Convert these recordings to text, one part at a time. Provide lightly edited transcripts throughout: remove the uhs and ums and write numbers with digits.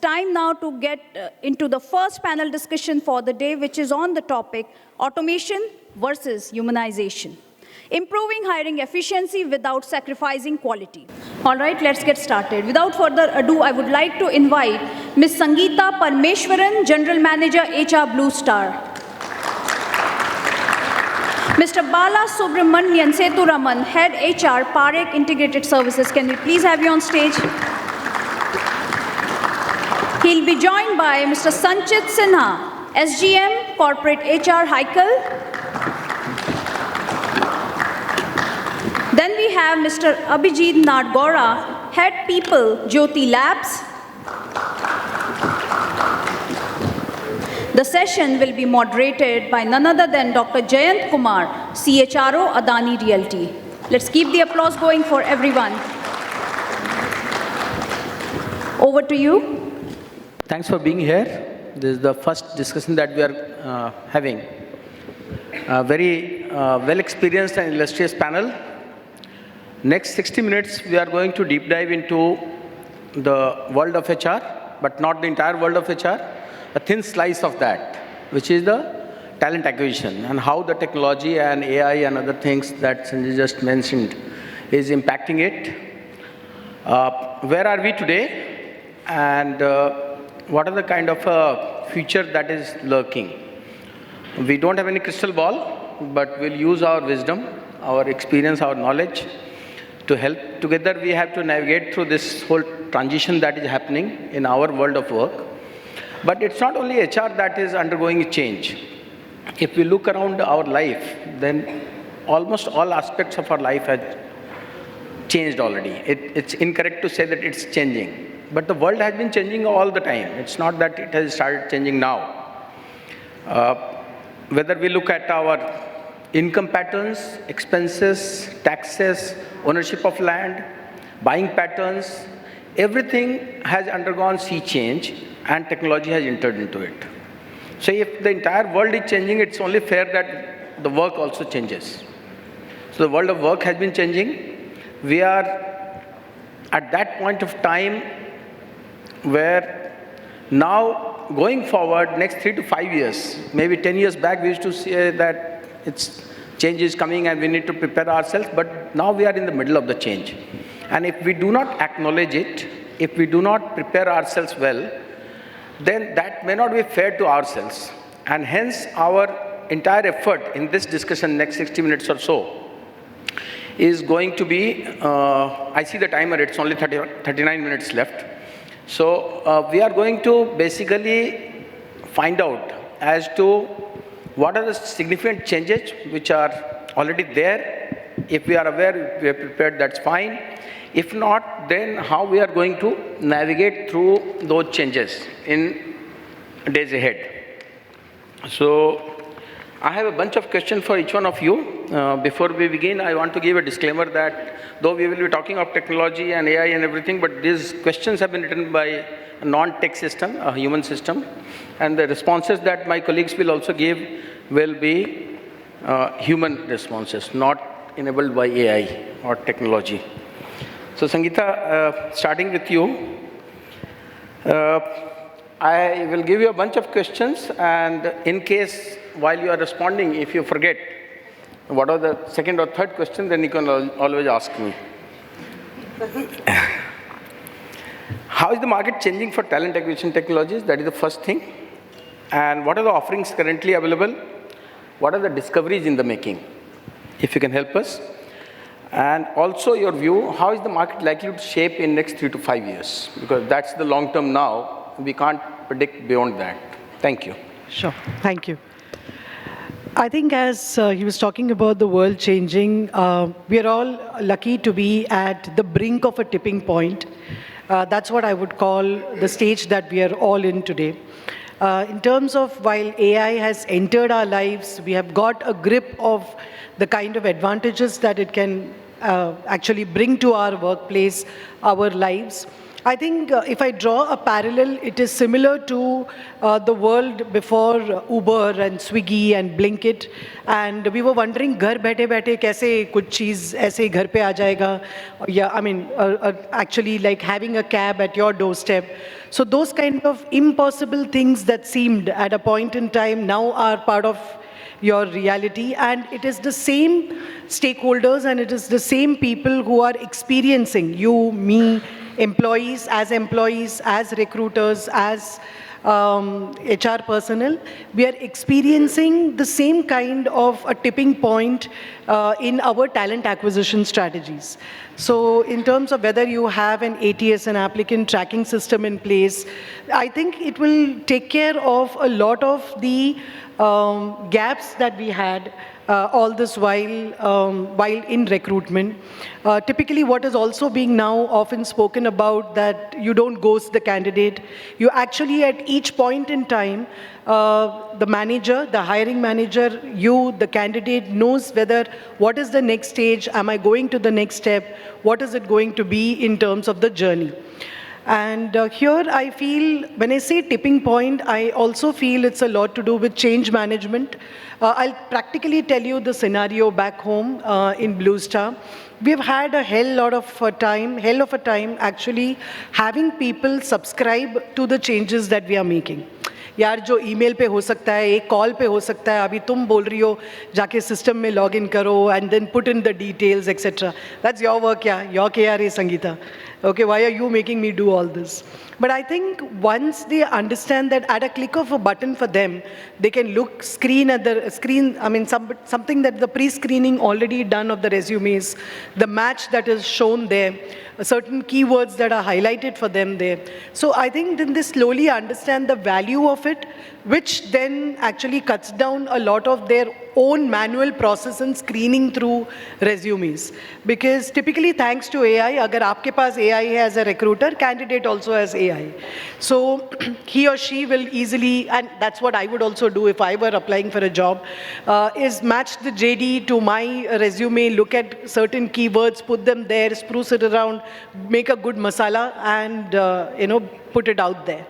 time now to get into the first panel discussion for the day, which is on the topic, automation versus humanization. Improving hiring efficiency without sacrificing quality. All right, let's get started. Without further ado, I would like to invite Ms. Sangeeta Parameswaran, General Manager, HR Blue Star. Mr. BALASUBRAMANIAN SETHURAMAN, Head HR, Parekh Integrated Services. Can we please have you on stage? He'll be joined by Mr. Sanchit Sinha, SGM, Corporate HR, Hikal. Then we have Mr. Abhijeet Nadgouda, Head People, Jyothy Labs. The session will be moderated by none other than Dr. Jayant Kumar, CHRO, Adani Realty. Let's keep the applause going for everyone. Over to you. Thanks for being here. This is the first discussion that we are having. A very well-experienced and illustrious panel. Next 60 minutes, we are going to deep dive into the world of HR, but not the entire world of HR, a thin slice of that, which is the talent acquisition and how the technology and AI and other things that Sanjay just mentioned is impacting it. Where are we today? And what are the kind of future that is lurking? We don't have any crystal ball, but we'll use our wisdom, our experience, our knowledge to help. Together we have to navigate through this whole transition that is happening in our world of work. But it's not only HR that is undergoing a change. If we look around our life, then almost all aspects of our life have changed already. It's incorrect to say that it's changing. But the world has been changing all the time. It's not that it has started changing now. Whether we look at our income patterns, expenses, taxes, ownership of land, buying patterns, everything has undergone sea change and technology has entered into it. So if the entire world is changing, it's only fair that the work also changes. So the world of work has been changing. We are at that point of time where now going forward, next 3 to 5 years, maybe 10 years back, we used to say that change is coming and we need to prepare ourselves, but now we are in the middle of the change. And if we do not acknowledge it, if we do not prepare ourselves well, then that may not be fair to ourselves. And hence our entire effort in this discussion, next 60 minutes or so, is going to be, I see the timer, it's only 39 minutes left. So we are going to basically find out as to what are the significant changes which are already there. If we are aware, if we are prepared, that's fine. If not, then how we are going to navigate through those changes in days ahead. So I have a bunch of questions for each one of you. Before we begin, I want to give a disclaimer that though we will be talking of technology and AI and everything, but these questions have been written by a non-tech system, a human system, and the responses that my colleagues will also give will be human responses, not enabled by AI or technology. So Sangeeta, starting with you, I will give you a bunch of questions, and in case while you are responding, if you forget what are the second or third question, then you can always ask me. How is the market changing for talent acquisition technologies? That is the first thing. And what are the offerings currently available? What are the discoveries in the making? If you can help us. And also your view, how is the market likely to shape in next 3 to 5 years? Because that's the long term now. We can't predict beyond that. Thank you. Sure. Thank you. I think as he was talking about the world changing, we are all lucky to be at the brink of a tipping point. That's what I would call the stage that we are all in today. In terms of while AI has entered our lives, we have got a grip of the kind of advantages that it can actually bring to our workplace, our lives. I think if I draw a parallel, it is similar to the world before Uber and Swiggy and Blinkit. And we were wondering, घर बैठे बैठे कैसे कुछ चीज़ ऐसे घर पे आ जाएगा? Yeah, I mean, actually like having a cab at your doorstep. So those kind of impossible things that seemed at a point in time now are part of your reality, and it is the same stakeholders and it is the same people who are experiencing, you, me, employees, as recruiters, as HR personnel, we are experiencing the same kind of a tipping point in our talent acquisition strategies. So in terms of whether you have an ATS, an applicant tracking system in place, I think it will take care of a lot of the gaps that we had all this while in recruitment. Typically what is also being now often spoken about, that you don't ghost the candidate. You actually at each point in time, the manager, the hiring manager, you, the candidate knows whether what is the next stage, am I going to the next step, what is it going to be in terms of the journey. And here I feel, when I say tipping point, I also feel it's a lot to do with change management. I'll practically tell you the scenario back home in Blue Star. We've had a hell of a time actually having people subscribe to the changes that we are making. यार जो email पे हो सकता है, एक call पे हो सकता है, अभी तुम बोल रही हो जाके सिस्टम में लॉग इन करो and then put in the details, etc. That's your work, yeah. Your KRA, Sangeeta. Okay, why are you making me do all this? But I think once they understand that at a click of a button for them, they can screen at the screen, I mean, something that the pre-screening already done of the resumes, the match that is shown there, certain keywords that are highlighted for them there. So I think then they slowly understand the value of it, which then actually cuts down a lot of their own manual process and screening through resumes. Because typically, thanks to AI, agar aapke paas AI hai as a recruiter, candidate also has AI. So he or she will easily, and that's what I would also do if I were applying for a job, is match the JD to my resume, look at certain keywords, put them there, spruce it around, make a good masala, and put it out there.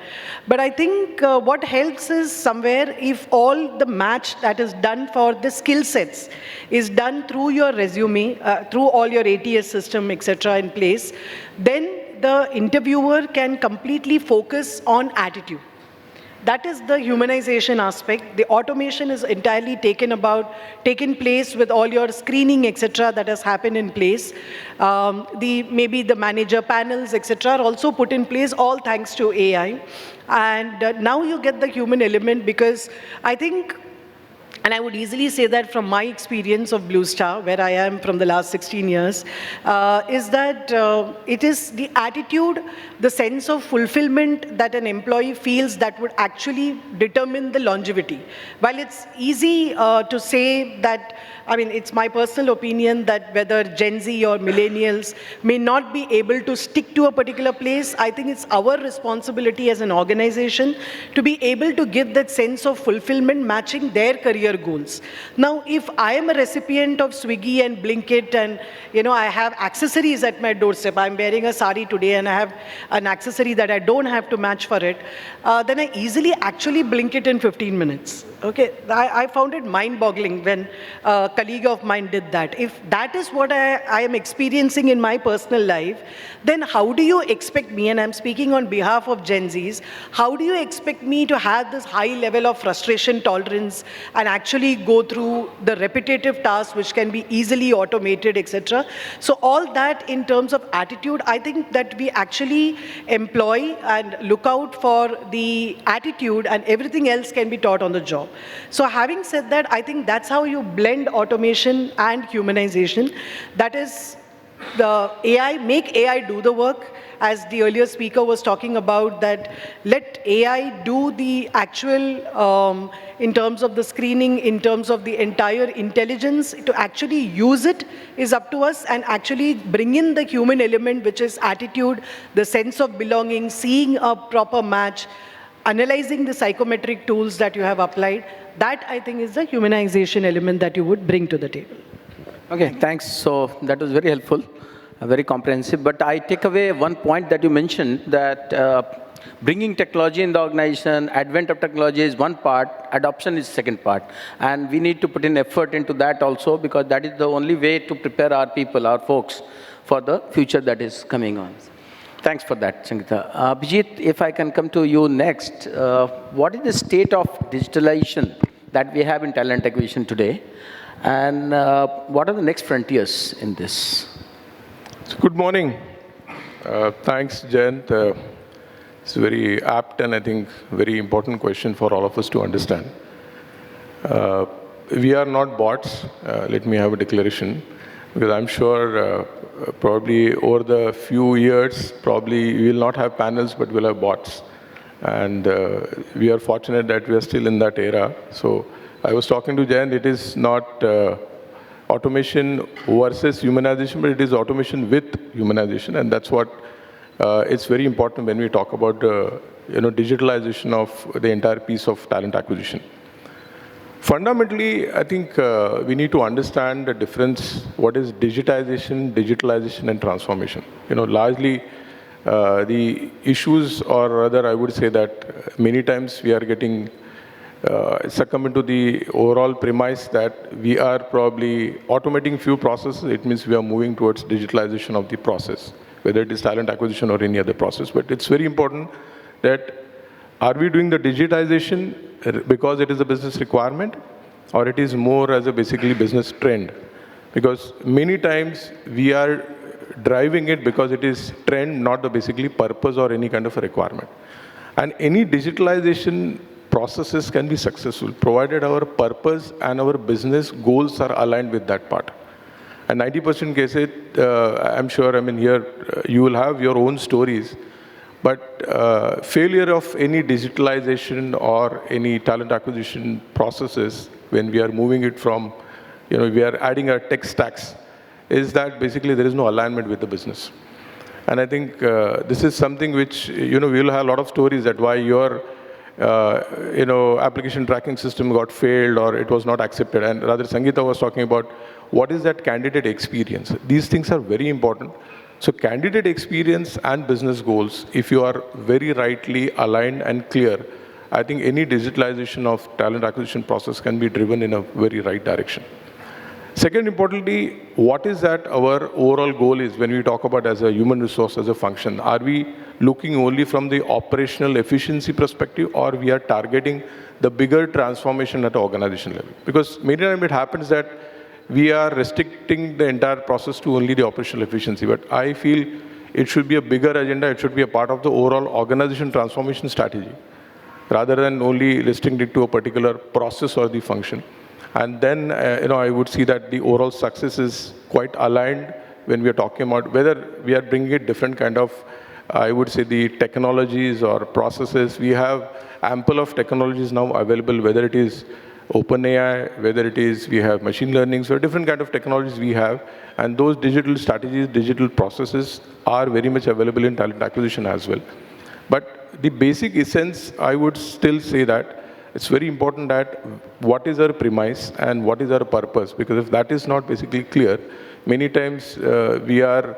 But I think what helps is somewhere if all the match that is done for the skill sets is done through your resume, through all your ATS system, etc. in place, then the interviewer can completely focus on attitude. That is the humanization aspect. The automation is entirely taken place with all your screening, etc. that has happened in place. Maybe the manager panels, etc. are also put in place, all thanks to AI. And now you get the human element, because I think, and I would easily say that from my experience of Blue Star, where I am from the last 16 years, is that it is the attitude, the sense of fulfillment that an employee feels that would actually determine the longevity. While it's easy to say that, I mean, it's my personal opinion that whether Gen Z or millennials may not be able to stick to a particular place, I think it's our responsibility as an organization to be able to give that sense of fulfillment matching their career goals. Now, if I am a recipient of Swiggy and Blinkit and, I have accessories at my doorstep, I'm wearing a sari today and I have an accessory that I don't have to match for it, then I easily actually blink it in 15 minutes. Okay, I found it mind-boggling when a colleague of mine did that. If that is what I am experiencing in my personal life, then how do you expect me, and I'm speaking on behalf of Gen Zs, how do you expect me to have this high level of frustration tolerance and actually go through the repetitive tasks which can be easily automated, etc. So all that in terms of attitude, I think that we actually employ and look out for the attitude, and everything else can be taught on the job. So having said that, I think that's how you blend automation and humanization. That is the AI, make AI do the work. As the earlier speaker was talking about, that let AI do the actual, in terms of the screening, in terms of the entire intelligence, to actually use it is up to us, and actually bring in the human element, which is attitude, the sense of belonging, seeing a proper match, analyzing the psychometric tools that you have applied. That, I think, is the humanization element that you would bring to the table. Okay, thanks. So that was very helpful. very comprehensive. But I take away one point that you mentioned, that bringing technology in the organization, advent of technology is one part, adoption is second part. And we need to put in effort into that also, because that is the only way to prepare our people, our folks, for the future that is coming on. Thanks for that, Sangeeta. Abhijeet, if I can come to you next, what is the state of digitalization that we have in talent acquisition today? And what are the next frontiers in this? So good morning. Thanks, Jayant. It's a very apt and I think very important question for all of us to understand. We are not bots. Let me have a declaration, because I'm sure probably over the few years, probably we will not have panels, but we'll have bots. And we are fortunate that we are still in that era. So I was talking to Jayant, it is not automation versus humanization, but it is automation with humanization. And that's what it's very important when we talk about digitalization of the entire piece of talent acquisition. Fundamentally, I think we need to understand the difference, what is digitalization and transformation. Largely the issues, or rather I would say that many times we are getting succumb into the overall premise that we are probably automating few processes. It means we are moving towards digitalization of the process, whether it is talent acquisition or any other process. But it's very important that are we doing the digitization because it is a business requirement, or it is more as a basically business trend? Because many times we are driving it because it is trend, not the basically purpose or any kind of a requirement. And any digitalization processes can be successful, provided our purpose and our business goals are aligned with that part. And 90% cases, I'm sure, here you will have your own stories, but failure of any digitalization or any talent acquisition processes, when we are moving it from, we are adding our tech stacks, is that basically there is no alignment with the business. And I think this is something which, we will have a lot of stories that why your application tracking system got failed or it was not accepted. And rather, Sangeeta was talking about what is that candidate experience. These things are very important. So candidate experience and business goals, if you are very rightly aligned and clear, I think any digitalization of talent acquisition process can be driven in a very right direction. Second, importantly, what is that our overall goal is when we talk about as a human resource, as a function? Are we looking only from the operational efficiency perspective, or we are targeting the bigger transformation at the organization level? Because many times it happens that we are restricting the entire process to only the operational efficiency. But I feel it should be a bigger agenda. It should be a part of the overall organization transformation strategy, rather than only restricting it to a particular process or the function. And then, I would see that the overall success is quite aligned when we are talking about whether we are bringing it different kind of, I would say, the technologies or processes. We have ample of technologies now available, whether it is OpenAI, whether it is we have machine learning, so different kind of technologies we have. And those digital strategies, digital processes are very much available in talent acquisition as well. But the basic essence, I would still say that it's very important that what is our premise and what is our purpose, because if that is not basically clear, many times we are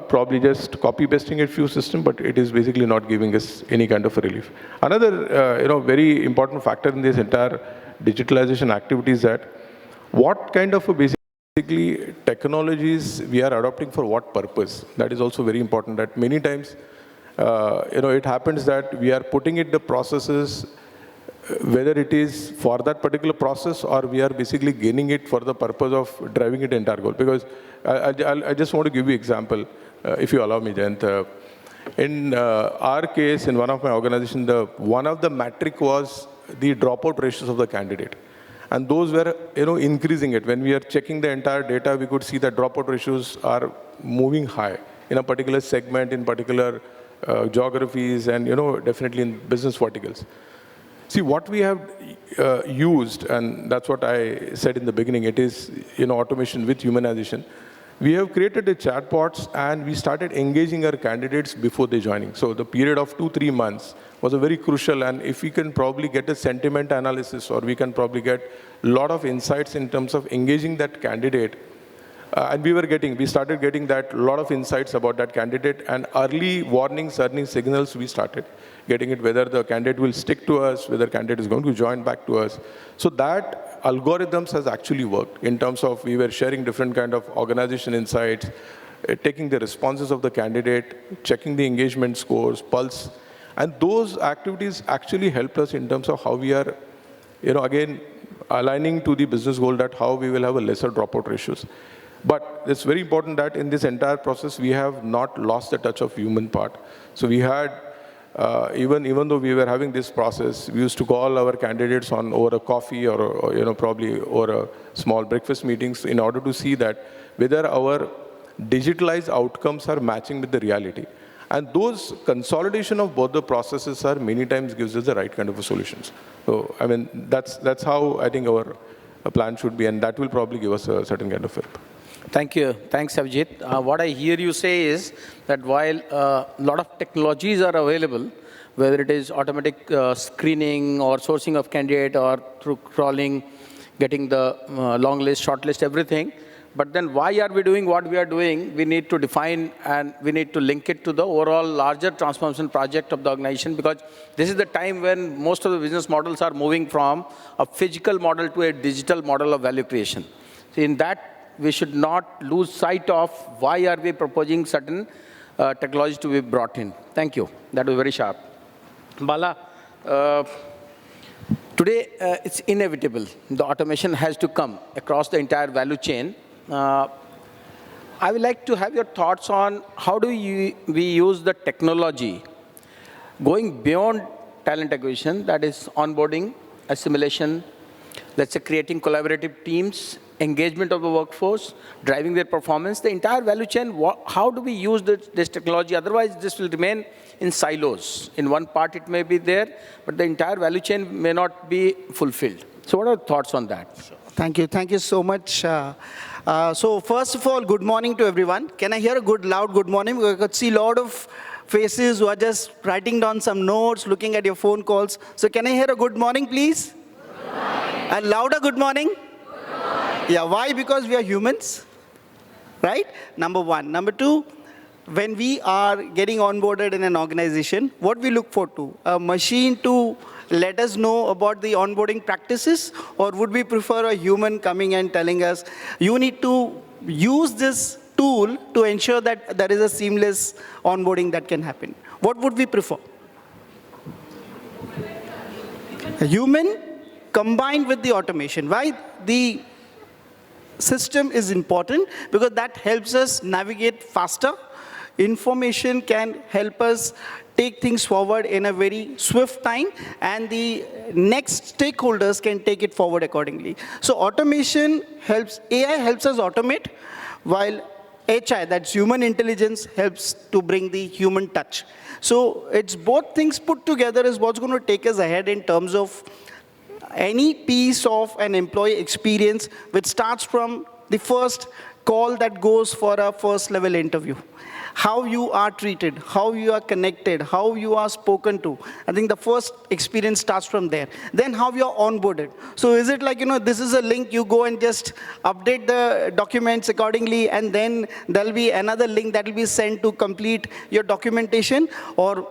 probably just copy-pasting a few systems, but it is basically not giving us any kind of a relief. Another very important factor in this entire digitalization activity is that what kind of a basically technologies we are adopting for what purpose. That is also very important, that many times it happens that we are putting it the processes, whether it is for that particular process or we are basically gaining it for the purpose of driving it entire goal. Because I just want to give you an example, if you allow me, Jayant. In our case, in one of my organizations, one of the metric was the dropout ratios of the candidate. And those were increasing it. When we are checking the entire data, we could see that dropout ratios are moving high in a particular segment, in particular geographies, and definitely in business verticals. See, what we have used, and that's what I said in the beginning, it is automation with humanization. We have created the chatbots and we started engaging our candidates before they joining. So the period of 2-3 months was a very crucial, and if we can probably get a sentiment analysis, or we can probably get a lot of insights in terms of engaging that candidate, And we started getting that lot of insights about that candidate, and early warnings, early signals we started getting it, whether the candidate will stick to us, whether candidate is going to join back to us. So that algorithms has actually worked in terms of we were sharing different kind of organization insights, taking the responses of the candidate, checking the engagement scores, pulse, and those activities actually helped us in terms of how we are, again, aligning to the business goal that how we will have a lesser dropout ratios. But it's very important that in this entire process, we have not lost the touch of human part. So we had, even though we were having this process, we used to call our candidates over a coffee or probably over a small breakfast meetings in order to see that whether our digitalized outcomes are matching with the reality. And those consolidation of both the processes are many times gives us the right kind of solutions. So, I mean, that's how I think our plan should be, and that will probably give us a certain kind of help. Thank you. Thanks, Abhijeet. What I hear you say is that while a lot of technologies are available, whether it is automatic screening or sourcing of candidate or through crawling, getting the long list, short list, everything, but then why are we doing what we are doing? We need to define and we need to link it to the overall larger transformation project of the organization, because this is the time when most of the business models are moving from a physical model to a digital model of value creation. So in that, we should not lose sight of why are we proposing certain technology to be brought in. Thank you. That was very sharp. Bala, today it's inevitable. The automation has to come across the entire value chain. I would like to have your thoughts on how do we use the technology going beyond talent acquisition, that is onboarding, assimilation, let's say creating collaborative teams, engagement of the workforce, driving their performance, the entire value chain. How do we use this technology? Otherwise, this will remain in silos. In one part, it may be there, but the entire value chain may not be fulfilled. So what are your thoughts on that? Thank you. Thank you so much. So first of all, good morning to everyone. Can I hear a good, loud good morning? I could see a lot of faces who are just writing down some notes, looking at your phone calls. So can I hear a good morning, please? Good morning. A louder good morning? Yeah, why? Because we are humans, right? Number one. Number two, when we are getting onboarded in an organization, what we look for to? A machine to let us know about the onboarding practices, or would we prefer a human coming and telling us, you need to use this tool to ensure that there is a seamless onboarding that can happen? What would we prefer? A human combined with the automation. Why? The system is important because that helps us navigate faster. Information can help us take things forward in a very swift time, and the next stakeholders can take it forward accordingly. So automation helps, AI helps us automate, while HI, that's human intelligence, helps to bring the human touch. So it's both things put together is what's going to take us ahead in terms of any piece of an employee experience, which starts from the first call that goes for a first level interview. How you are treated, how you are connected, how you are spoken to. I think the first experience starts from there. Then how you are onboarded. So is it like, this is a link, you go and just update the documents accordingly, and then there'll be another link that will be sent to complete your documentation? Or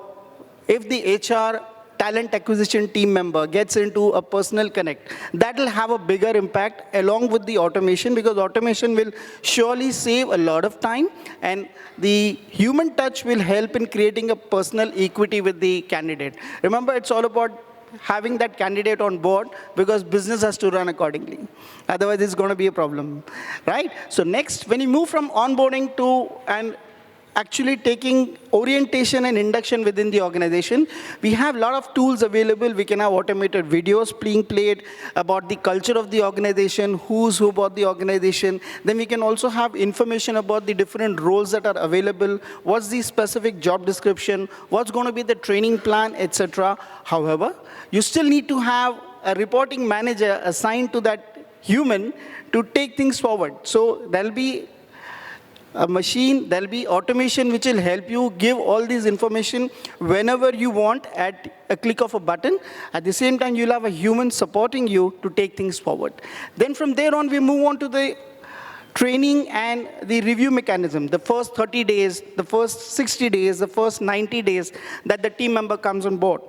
if the HR talent acquisition team member gets into a personal connect, that will have a bigger impact along with the automation, because automation will surely save a lot of time, and the human touch will help in creating a personal equity with the candidate. Remember, it's all about having that candidate on board, because business has to run accordingly. Otherwise, it's going to be a problem, right? So next, when you move from onboarding to and actually taking orientation and induction within the organization, we have a lot of tools available. We can have automated videos being played about the culture of the organization, who's who about the organization. Then we can also have information about the different roles that are available, what's the specific job description, what's going to be the training plan, etc. However, you still need to have a reporting manager assigned to that human to take things forward. So there'll be a machine, there'll be automation which will help you give all these information whenever you want at a click of a button. At the same time, you'll have a human supporting you to take things forward. Then from there on, we move on to the training and the review mechanism, the first 30 days, the first 60 days, the first 90 days that the team member comes on board.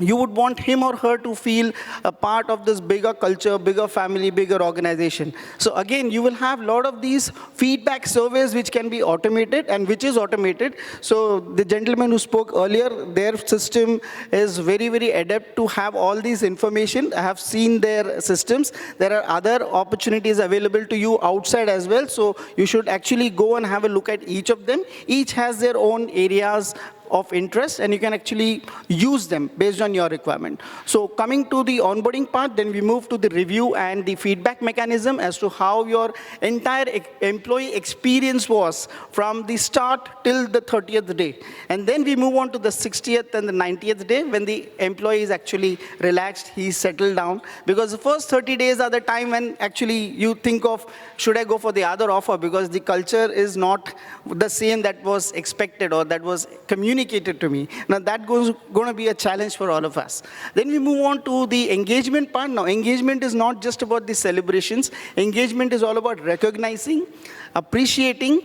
You would want him or her to feel a part of this bigger culture, bigger family, bigger organization. So again, you will have a lot of these feedback surveys which can be automated and which is automated. So the gentleman who spoke earlier, their system is very, very adept to have all these information. I have seen their systems. There are other opportunities available to you outside as well. So you should actually go and have a look at each of them. Each has their own areas of interest, and you can actually use them based on your requirement. So coming to the onboarding part, then we move to the review and the feedback mechanism as to how your entire employee experience was from the start till the 30th day. And then we move on to the 60th and the 90th day when the employee is actually relaxed, he's settled down. Because the first 30 days are the time when actually you think of, should I go for the other offer? Because the culture is not the same that was expected or that was communicated to me. Now that's going to be a challenge for all of us. Then we move on to the engagement part. Now engagement is not just about the celebrations. Engagement is all about recognizing, appreciating,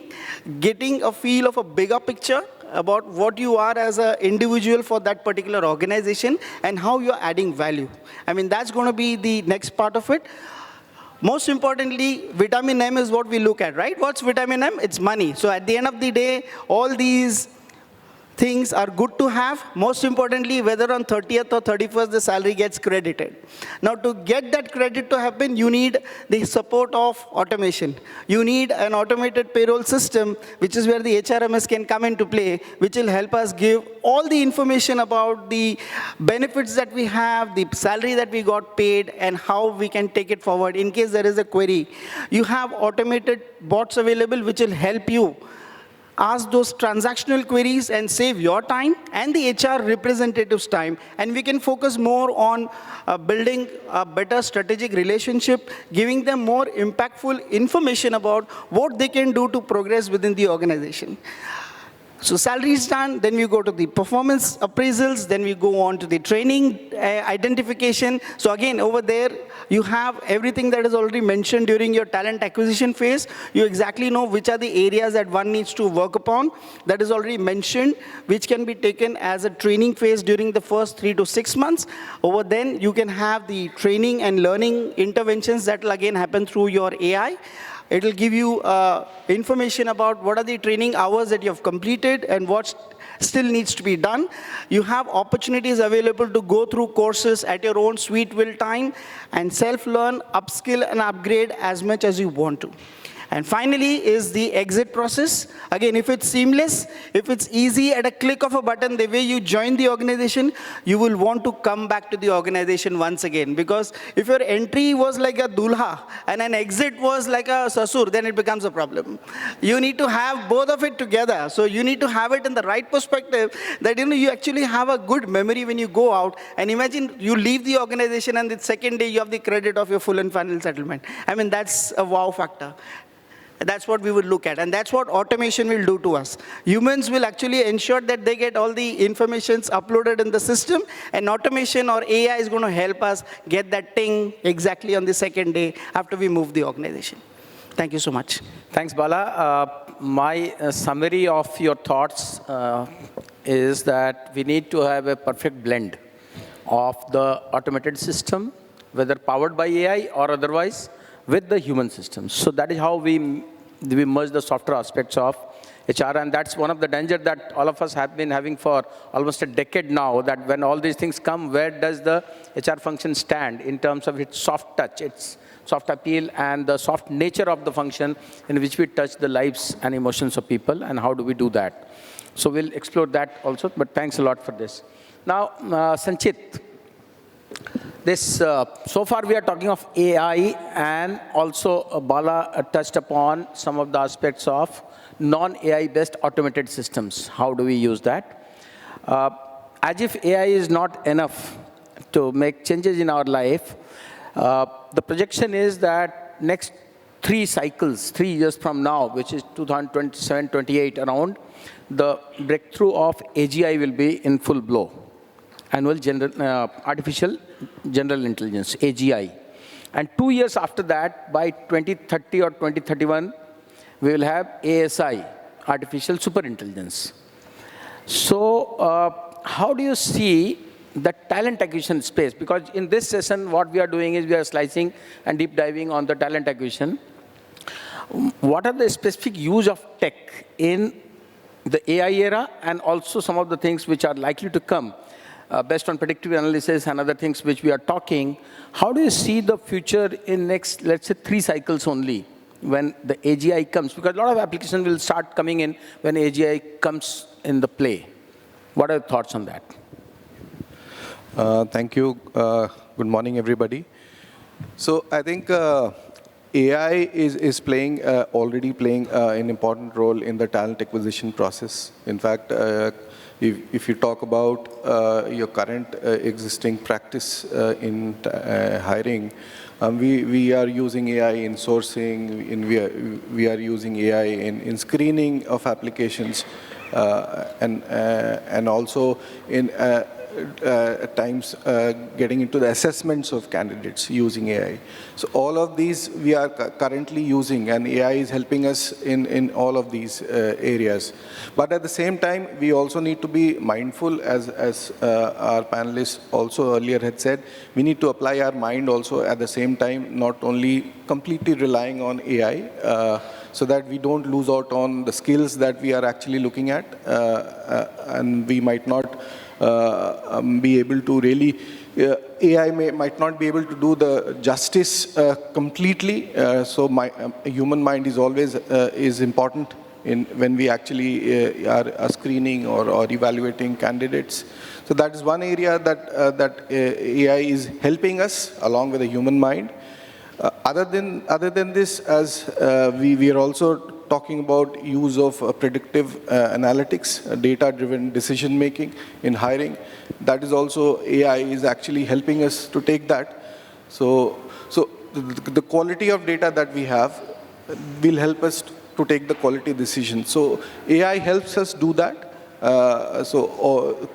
getting a feel of a bigger picture about what you are as an individual for that particular organization and how you're adding value. I mean, that's going to be the next part of it. Most importantly, vitamin M is what we look at, right? What's vitamin M? It's money. So at the end of the day, all these things are good to have. Most importantly, whether on 30th or 31st, the salary gets credited. Now, to get that credit to happen, you need the support of automation. You need an automated payroll system, which is where the HRMS can come into play, which will help us give all the information about the benefits that we have, the salary that we got paid, and how we can take it forward in case there is a query. You have automated bots available, which will help you ask those transactional queries and save your time and the HR representative's time. And we can focus more on building a better strategic relationship, giving them more impactful information about what they can do to progress within the organization. So salary is done, then we go to the performance appraisals, then we go on to the training identification. So again, over there, you have everything that is already mentioned during your talent acquisition phase. You exactly know which are the areas that one needs to work upon. That is already mentioned, which can be taken as a training phase during the first 3 to 6 months. Over then, you can have the training and learning interventions that will again happen through your AI. It will give you information about what are the training hours that you have completed and what still needs to be done. You have opportunities available to go through courses at your own sweet will time and self-learn, upskill, and upgrade as much as you want to. And finally is the exit process. Again, if it's seamless, if it's easy at a click of a button, the way you join the organization, you will want to come back to the organization once again. Because if your entry was like a dulha and an exit was like a sasur, then it becomes a problem. You need to have both of it together. So you need to have it in the right perspective that you actually have a good memory when you go out. And imagine you leave the organization and the second day you have the credit of your full and final settlement. I mean, that's a wow factor. That's what we would look at, and that's what automation will do to us. Humans will actually ensure that they get all the informations uploaded in the system, and automation or AI is going to help us get that ting exactly on the second day after we move the organization. Thank you so much. Thanks, Bala. My summary of your thoughts is that we need to have a perfect blend of the automated system, whether powered by AI or otherwise, with the human systems. So that is how we merge the software aspects of HR, and that's one of the danger that all of us have been having for almost a decade now, that when all these things come, where does the HR function stand in terms of its soft touch, its soft appeal, and the soft nature of the function in which we touch the lives and emotions of people, and how do we do that? So we'll explore that also, but thanks a lot for this. Now, Sanchit, so far we are talking of AI, and also Bala touched upon some of the aspects of non-AI based automated systems. How do we use that? As if AI is not enough to make changes in our life, the projection is that next 3 cycles, 3 years from now, which is 2027-28 around, the breakthrough of AGI will be in full blow. Artificial General Intelligence, AGI. And 2 years after that, by 2030 or 2031, we will have ASI, artificial superintelligence. So how do you see the talent acquisition space? Because in this session, what we are doing is we are slicing and deep diving on the talent acquisition. What are the specific use of tech in the AI era, and also some of the things which are likely to come based on predictive analysis and other things which we are talking? How do you see the future in next, let's say, 3 cycles only when the AGI comes? Because a lot of applications will start coming in when AGI comes in the play. What are your thoughts on that? Thank you. Good morning, everybody. So I think AI is playing, already playing an important role in the talent acquisition process. In fact, if you talk about your current existing practice in hiring, we are using AI in sourcing, we are using AI in screening of applications, and also in at times getting into the assessments of candidates using AI. So all of these we are currently using, and AI is helping us in all of these areas. But at the same time, we also need to be mindful, as our panelists also earlier had said, we need to apply our mind also at the same time, not only completely relying on AI, so that we don't lose out on the skills that we are actually looking at, and we might not be able to really, AI might not be able to do the justice completely. So human mind is always is important when we actually are screening or evaluating candidates. So that is one area that AI is helping us along with the human mind. Other than this, as we are also talking about use of predictive analytics, data-driven decision-making in hiring. That is also, AI is actually helping us to take that. So the quality of data that we have will help us to take the quality decision. So AI helps us do that.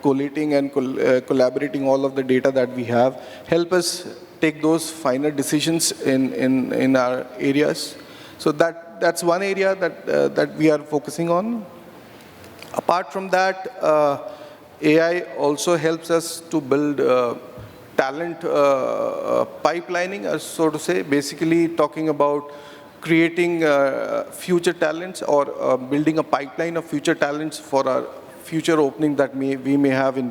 Collating and collaborating all of the data that we have help us take those finer decisions in our areas. So that's one area that we are focusing on. Apart from that, AI also helps us to build talent pipelining, so to say, basically talking about creating future talents or building a pipeline of future talents for our future opening that we may have in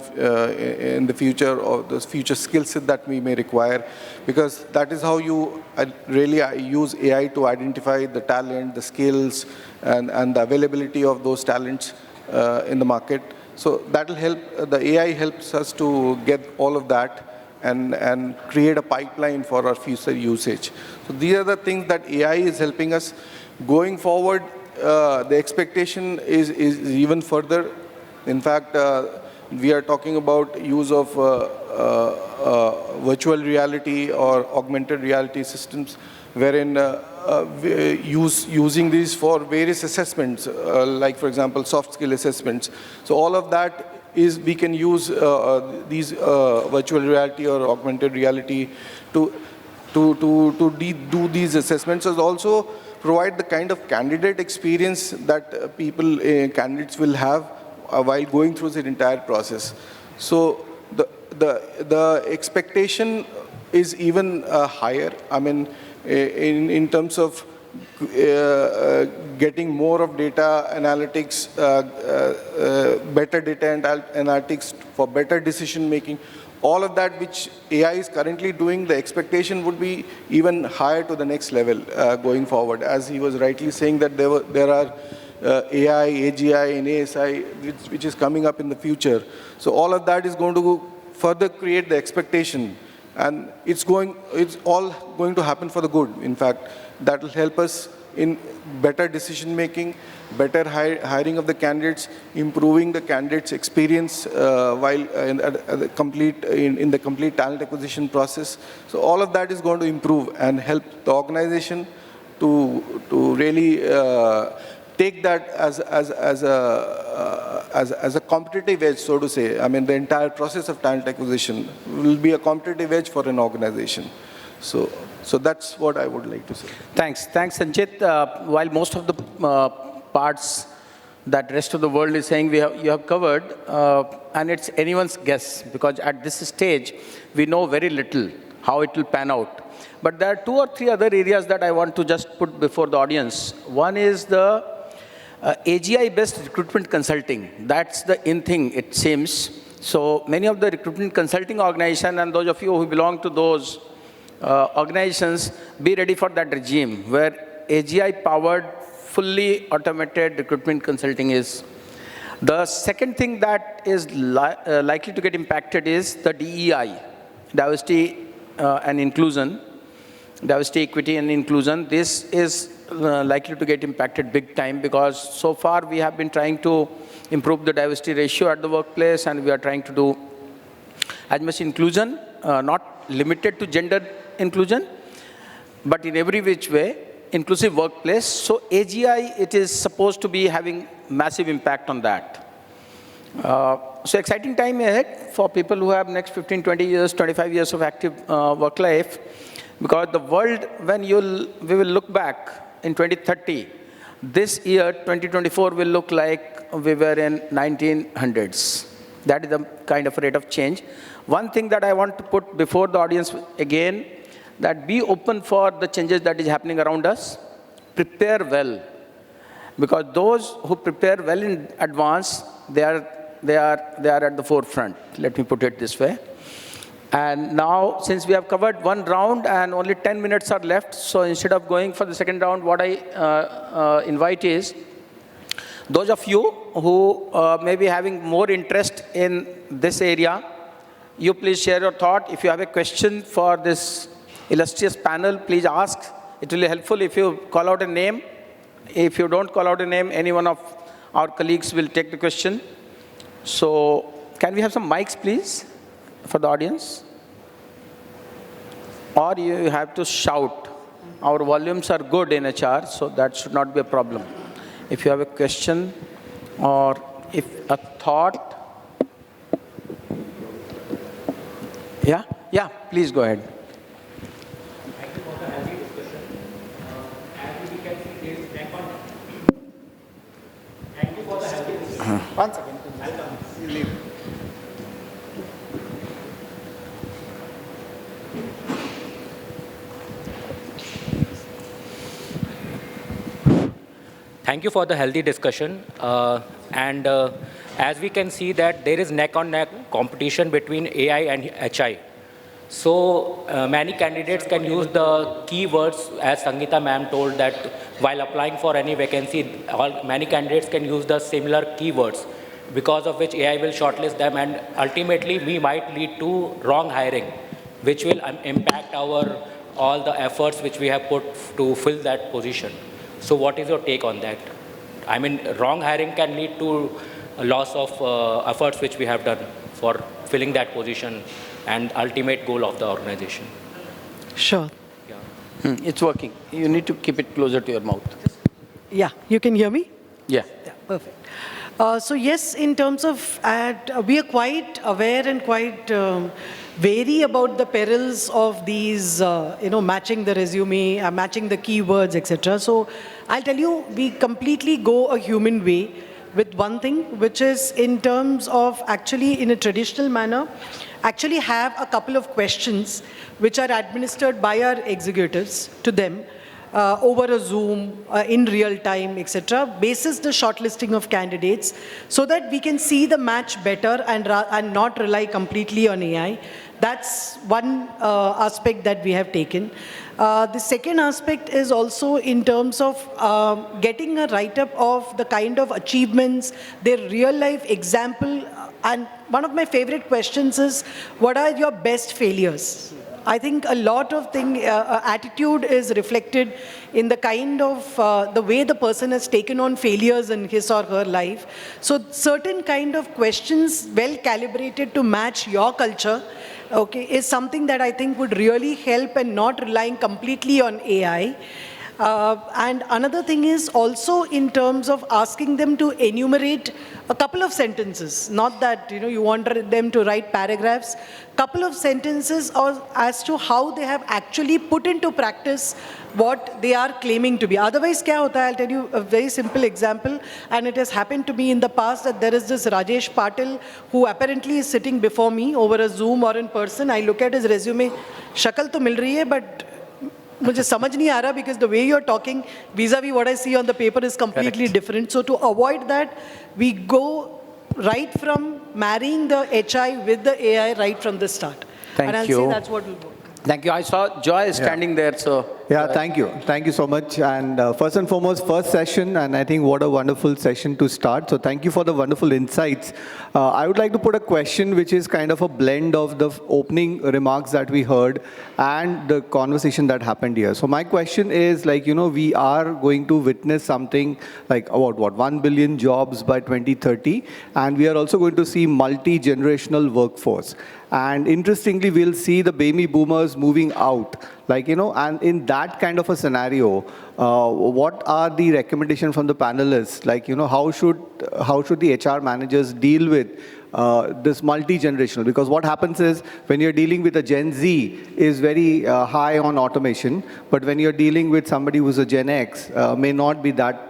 the future, or the future skill set that we may require, because that is how you really use AI to identify the talent, the skills, and the availability of those talents in the market. So that will help, the AI helps us to get all of that and create a pipeline for our future usage. So these are the things that AI is helping us. Going forward, the expectation is even further. In fact, we are talking about use of virtual reality or augmented reality systems, wherein using these for various assessments, like, for example, soft skill assessments. So all of that is, we can use these virtual reality or augmented reality to do these assessments, as also provide the kind of candidate experience that candidates will have while going through the entire process. So the expectation is even higher. I mean, in terms of getting more of data analytics, better data analytics for better decision making, all of that which AI is currently doing, the expectation would be even higher to the next level going forward. As he was rightly saying that there are AI, AGI, and ASI, which is coming up in the future. So all of that is going to further create the expectation, and it's all going to happen for the good. In fact, that will help us in better decision making, better hiring of the candidates, improving the candidates' experience while in the complete talent acquisition process. So all of that is going to improve and help the organization to really take that as a competitive edge, so to say. I mean, the entire process of talent acquisition will be a competitive edge for an organization. So So that's what I would like to say. Thanks, Sanchit. While most of the parts that rest of the world is saying you have covered, and it's anyone's guess, because at this stage, we know very little how it will pan out. But there are 2 or 3 other areas that I want to just put before the audience. One is the AGI-based recruitment consulting. That's the in thing, it seems. So many of the recruitment consulting organizations, and those of you who belong to those organizations, be ready for that regime, where AGI-powered, fully automated recruitment consulting is. The second thing that is likely to get impacted is the DEI, diversity and inclusion, diversity, equity, and inclusion. This is likely to get impacted big time, because so far we have been trying to improve the diversity ratio at the workplace, and we are trying to do as much inclusion, not limited to gender inclusion, but in every which way, inclusive workplace. So AGI, it is supposed to be having massive impact on that. So exciting time ahead for people who have next 15, 20 years, 25 years of active work life, because the world, when we will look back in 2030, this year, 2024, will look like we were in 1900s. That is the kind of rate of change. One thing that I want to put before the audience again, that be open for the changes that is happening around us. Prepare well, because those who prepare well in advance, they are at the forefront. Let me put it this way. And now, since we have covered one round and only 10 minutes are left, so instead of going for the second round, what I invite is those of you who may be having more interest in this area, you please share your thought. If you have a question for this illustrious panel, please ask. It will be helpful if you call out a name. If you don't call out a name, any one of our colleagues will take the question. So can we have some mics, please, for the audience? Or you have to shout. Our volumes are good in HR, so that should not be a problem. If you have a question or if a thought. Yeah, please go ahead. Thank you for the healthy discussion. As we can see, there is neck on. Thank you for the healthy discussion. 1 second. You leave. Thank you for the healthy discussion. As we can see that there is neck-on-neck competition between AI and HI. So many candidates can use the keywords, as Sangeeta ma'am told, that while applying for any vacancy, many candidates can use the similar keywords, because of which AI will shortlist them, and ultimately we might lead to wrong hiring, which will impact all the efforts which we have put to fill that position. So what is your take on that? I mean, wrong hiring can lead to a loss of efforts which we have done for filling that position and ultimate goal of the organization. Sure. Yeah. It's working. You need to keep it closer to your mouth. Yeah, you can hear me? Yeah. Yeah, perfect. So yes, in terms of we are quite aware and quite wary about the perils of these, matching the resume, matching the keywords, etc. So I'll tell you, we completely go a human way with one thing, which is in terms of actually in a traditional manner, actually have a couple of questions which are administered by our executives to them over a Zoom, in real time, etc., basis the shortlisting of candidates, so that we can see the match better and not rely completely on AI. That's one aspect that we have taken. The second aspect is also in terms of getting a write-up of the kind of achievements, their real-life example. And one of my favorite questions is, what are your best failures? I think a lot of attitude is reflected in the kind of, the way the person has taken on failures in his or her life. So certain kind of questions, well calibrated to match your culture, okay, is something that I think would really help, and not relying completely on AI. And another thing is also in terms of asking them to enumerate a couple of sentences, not that you want them to write paragraphs, couple of sentences as to how they have actually put into practice what they are claiming to be. Otherwise, kya hota hai? I'll tell you a very simple example, and it has happened to me in the past that there is this Rajesh Patil who apparently is sitting before me over a Zoom or in person. I look at his resume, shakal to mil rahi hai, but मुझे समझ नहीं आ रहा because the way you're talking vis-a-vis what I see on the paper is completely different. So to avoid that, we go right from marrying the HI with the AI right from the start. Thank and I'll you. say that's what will work. Thank you. I saw Joy standing there, so. Yeah, thank you. Thank you so much. And first and foremost, first session, and I think what a wonderful session to start. So thank you for the wonderful insights. I would like to put a question which is kind of a blend of the opening remarks that we heard and the conversation that happened here. So my question is, we are going to witness something like about, 1 billion jobs by 2030, and we are also going to see multi-generational workforce. And interestingly, we'll see the baby boomers moving out. And in that kind of a scenario, what are the recommendations from the panelists? How should the HR managers deal with this multi-generational? Because what happens is when you're dealing with a Gen Z is very high on automation, but when you're dealing with somebody who's a Gen X, may not be that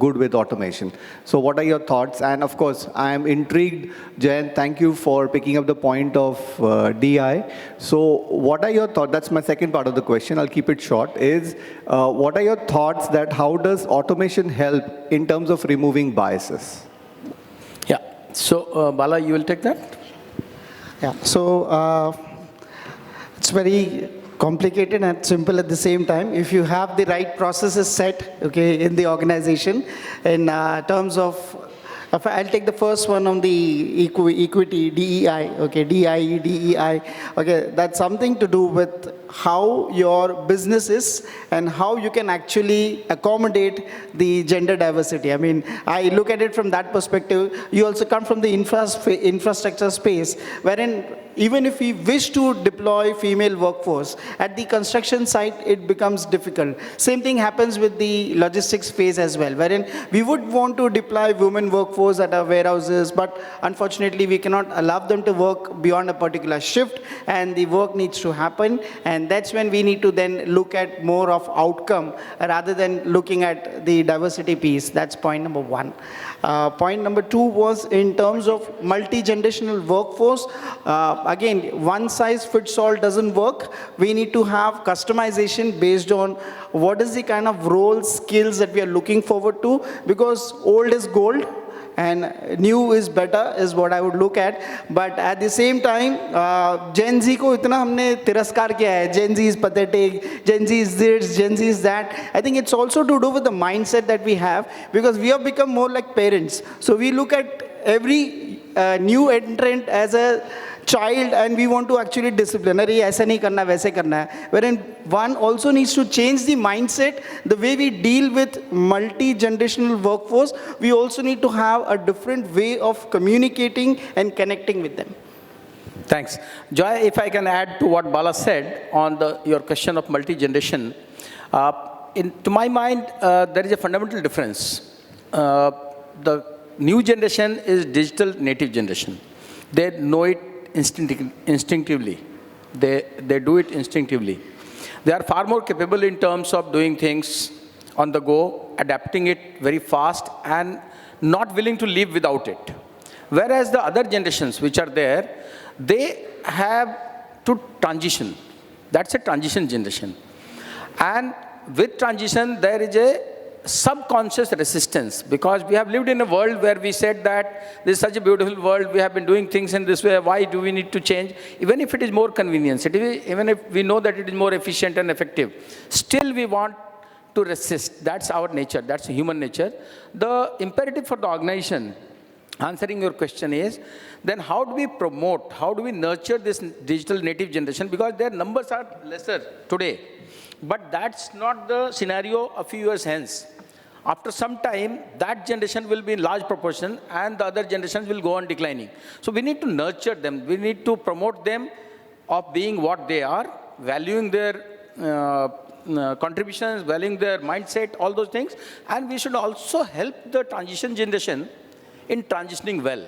good with automation. So what are your thoughts? And of course, I am intrigued, Jayant, thank you for picking up the point of DI. So what are your thoughts? That's my second part of the question. I'll keep it short. Is what are your thoughts that how does automation help in terms of removing biases? Yeah. So Bala, you will take that? Yeah, so it's very complicated and simple at the same time. If you have the right processes set, in the organization, in terms of, I'll take the first one on the equity, DEI, DIE, DEI, that's something to do with how your business is and how you can actually accommodate the gender diversity. I mean, I look at it from that perspective. You also come from the infrastructure space, wherein even if we wish to deploy female workforce, at the construction site, it becomes difficult. Same thing happens with the logistics phase as well, wherein we would want to deploy women workforce at our warehouses, but unfortunately, we cannot allow them to work beyond a particular shift, and the work needs to happen. And that's when we need to then look at more of outcome rather than looking at the diversity piece. That's point number one. Point number two was in terms of multi-generational workforce. Again, one size fits all doesn't work. We need to have customization based on what is the kind of roles, skills that we are looking forward to, because old is gold and new is better is what I would look at. But at the same time, Gen Z ko itna humne tiraskar kiya hai. Gen Z is pathetic, Gen Z is this, Gen Z is that. I think it's also to do with the mindset that we have, because we have become more like parents. So we look at every new entrant as a child and we want to actually discipline. Aisa nahi karna, waise karna hai. Wherein one also needs to change the mindset, the way we deal with multi-generational workforce. We also need to have a different way of communicating and connecting with them. Thanks. Joy, if I can add to what Bala said on your question of multi-generation, to my mind, there is a fundamental difference. The new generation is digital native generation. They know it instinctively. They do it instinctively. They are far more capable in terms of doing things on the go, adapting it very fast, and not willing to live without it. Whereas the other generations which are there, they have to transition. That's a transition generation. And with transition, there is a subconscious resistance, because we have lived in a world where we said that this is such a beautiful world, we have been doing things in this way, why do we need to change? Even if it is more convenient, even if we know that it is more efficient and effective, still we want to resist. That's our nature, that's human nature. The imperative for the organization, answering your question, is then how do we promote, how do we nurture this digital native generation, because their numbers are lesser today. But that's not the scenario a few years hence. After some time, that generation will be in large proportion and the other generations will go on declining. So we need to nurture them. We need to promote them of being what they are, valuing their contributions, valuing their mindset, all those things. And we should also help the transition generation in transitioning well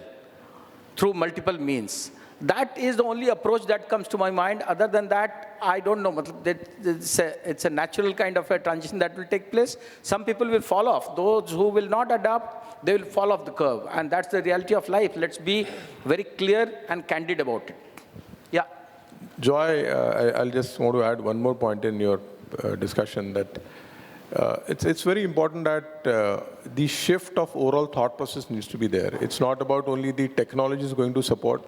through multiple means. That is the only approach that comes to my mind. Other than that, I don't know. It's a natural kind of a transition that will take place. Some people will fall off. Those who will not adapt, they will fall off the curve. And that's the reality of life. Let's be very clear and candid about it. Yeah. Joy, I'll just want to add one more point in your discussion, that it's very important that the shift of overall thought process needs to be there. It's not about only the technology is going to support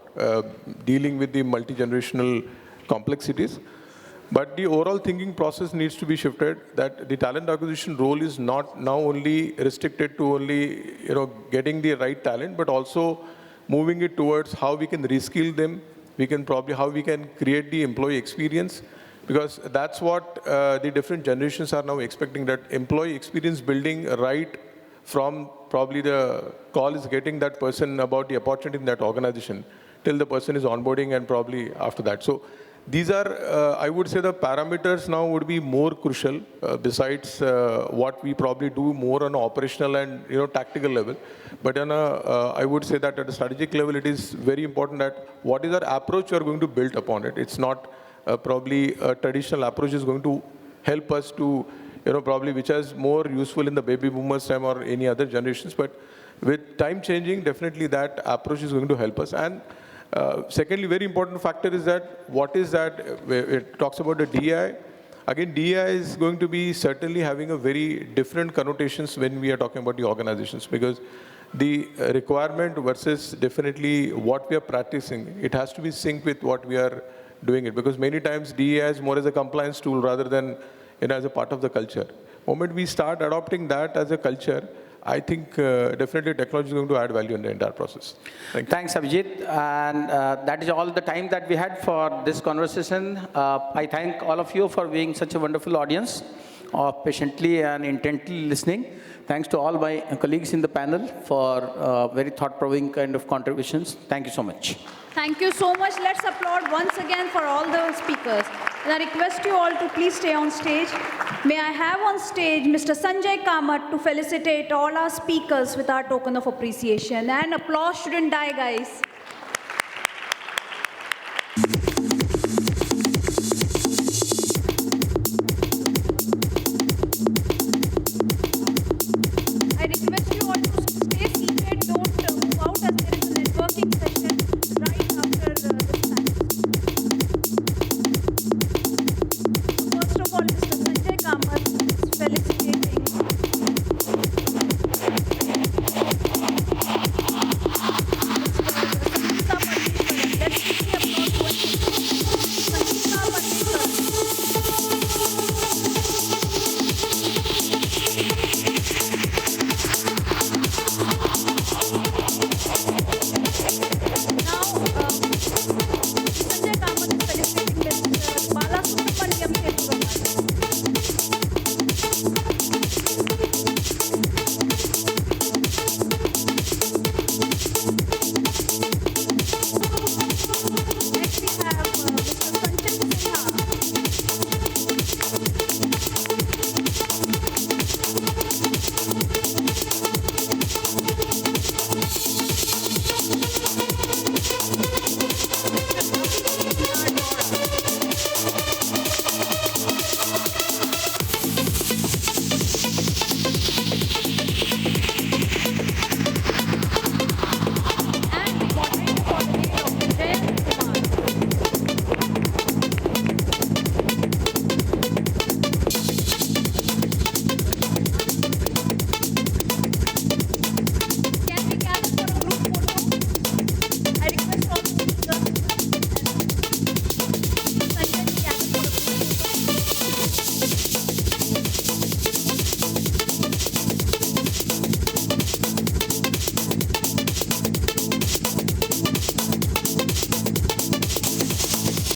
dealing with the multi-generational complexities, but the overall thinking process needs to be shifted, that the talent acquisition role is not now only restricted to only getting the right talent, but also moving it towards how we can reskill them, how we can create the employee experience. Because that's what the different generations are now expecting, that employee experience building right from probably the call is getting that person about the opportunity in that organization till the person is onboarding and probably after that. So these are, I would say, the parameters now would be more crucial besides what we probably do more on an operational and tactical level. But on I would say that at a strategic level, it is very important that what is our approach we are going to build upon it. It's not probably a traditional approach is going to help us to, probably which is more useful in the baby boomers time or any other generations. But with time changing, definitely that approach is going to help us. And secondly, very important factor is that what is that, it talks about the DEI. Again, DEI is going to be certainly having a very different connotations when we are talking about the organizations, because the requirement versus definitely what we are practicing, it has to be synced with what we are doing it, because many times DEI is more as a compliance tool rather than as a part of the culture. The moment we start adopting that as a culture, I think definitely technology is going to add value in the entire process. Thanks, Abhijeet. And that is all the time that we had for this conversation. I thank all of you for being such a wonderful audience, patiently and intently listening. Thanks to all my colleagues in the panel for very thought-provoking kind of contributions. Thank you so much. Thank you so much. Let's applaud once again for all the speakers. And I request you all to please stay on stage. May I have on stage Mr. Sanjay Kamath to felicitate all our speakers with our token of appreciation. And applause shouldn't die, guys.